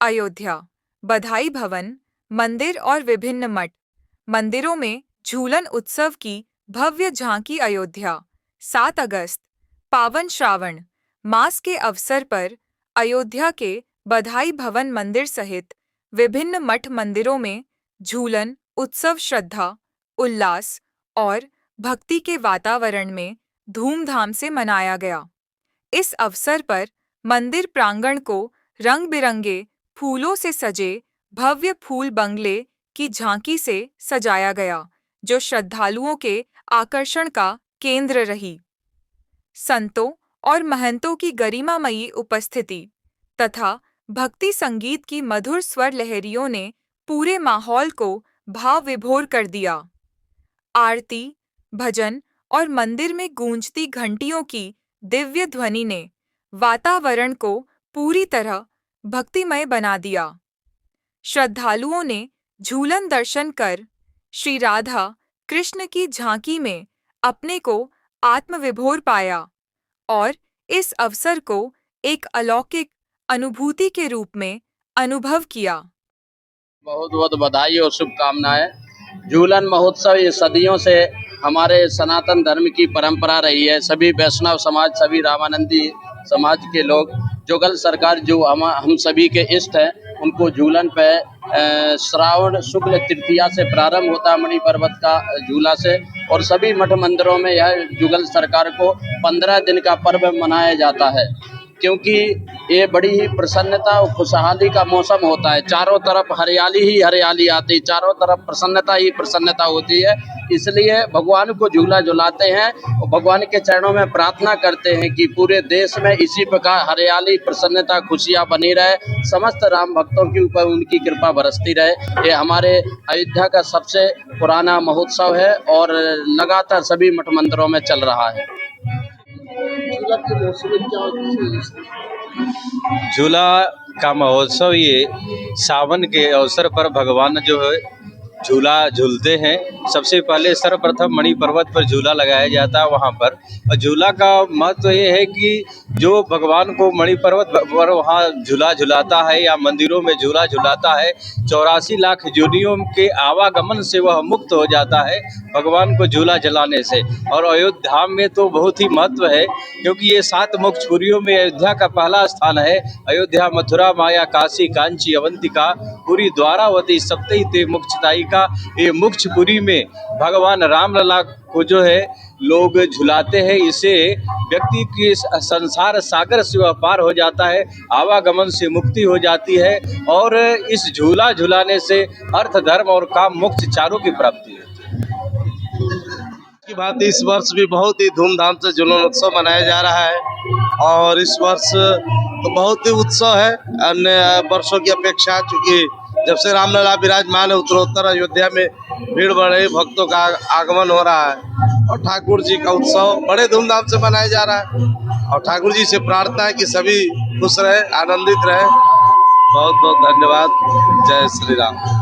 अयोध्या, बधाई भवन, मंदिर और विभिन्न मठ मंदिरों में झूलन उत्सव की भव्य झांकी। अयोध्या, 7 अगस्त, पावन श्रावण मास के अवसर पर अयोध्या के बधाई भवन मंदिर सहित विभिन्न मठ मंदिरों में झूलन उत्सव श्रद्धा, उल्लास और भक्ति के वातावरण में धूमधाम से मनाया गया। इस अवसर पर मंदिर प्रांगण को रंग बिरंगे फूलों से सजे भव्य फूल बंगले की झांकी से सजाया गया, जो श्रद्धालुओं के आकर्षण का केंद्र रही। संतों और महंतों की गरिमामयी उपस्थिति तथा भक्ति संगीत की मधुर स्वर लहरियों ने पूरे माहौल को भाव विभोर कर दिया। आरती, भजन और मंदिर में गूंजती घंटियों की दिव्य ध्वनि ने वातावरण को पूरी तरह भक्तिमय बना दिया। श्रद्धालुओं ने झूलन दर्शन कर श्री राधा कृष्ण की झांकी में अपने को आत्मविभोर पाया और इस अवसर को एक अलौकिक अनुभूति के रूप में अनुभव किया। बहुत बहुत बधाई और शुभकामनाएं। झूलन महोत्सव ये सदियों से हमारे सनातन धर्म की परंपरा रही है। सभी वैष्णव समाज, सभी रामानंदी समाज के लोग, जुगल सरकार जो हम सभी के इष्ट हैं, उनको झूलन पे श्रावण शुक्ल तृतीया से प्रारंभ होता है, मणि पर्वत का झूला से, और सभी मठ मंदिरों में यह जुगल सरकार को 15 दिन का पर्व मनाया जाता है, क्योंकि ये बड़ी ही प्रसन्नता और खुशहाली का मौसम होता है। चारों तरफ हरियाली ही हरियाली आती है, चारों तरफ प्रसन्नता ही प्रसन्नता होती है। इसलिए भगवान को झूला झुलाते हैं और भगवान के चरणों में प्रार्थना करते हैं कि पूरे देश में इसी प्रकार हरियाली, प्रसन्नता, खुशियाँ बनी रहे, समस्त राम भक्तों के ऊपर उनकी कृपा बरसती रहे। ये हमारे अयोध्या का सबसे पुराना महोत्सव है और लगातार सभी मठ मंदिरों में चल रहा है। झूला का महोत्सव ये सावन के अवसर पर भगवान जो है झूला झूलते हैं। सबसे पहले सर्वप्रथम मणि पर्वत पर झूला लगाया जाता है वहाँ पर, और झूला का महत्व ये है कि जो भगवान को मणि पर्वत पर वहाँ झूला झुलाता है या मंदिरों में झूला झुलाता है, 84 लाख योनियों के आवागमन से वह मुक्त हो जाता है भगवान को झूला झुलाने से। और अयोध्या में तो बहुत ही महत्व है, क्योंकि ये 7 मोक्षपुरियों में अयोध्या का पहला स्थान है। अयोध्या, मथुरा, माया, काशी, कांची, अवंतिका, पुरी, द्वारावती, सप्तई ते मोक्षदायिका, ये मोक्षपुरी में भगवान रामलला को जो है लोग झुलाते हैं। इसे व्यक्ति की संसार सागर से वह पार हो जाता है, आवागमन से मुक्ति हो जाती है, और इस झूला झुलाने से अर्थ, धर्म और काम, मोक्ष चारों की प्राप्ति है। की बात इस वर्ष भी बहुत ही धूमधाम से झूलन उत्सव मनाया जा रहा है, और इस वर्ष तो बहुत ही उत्सव है अन्य वर्षों की अपेक्षा, क्योंकि जब से रामलला विराजमान है उत्तरोत्तर अयोध्या में भीड़ बढ़ रही, भक्तों का आगमन हो रहा है, और ठाकुर जी का उत्सव बड़े धूमधाम से मनाया जा रहा है। और ठाकुर जी से प्रार्थना है कि सभी खुश रहे, आनंदित रहे। बहुत बहुत धन्यवाद। जय श्री राम।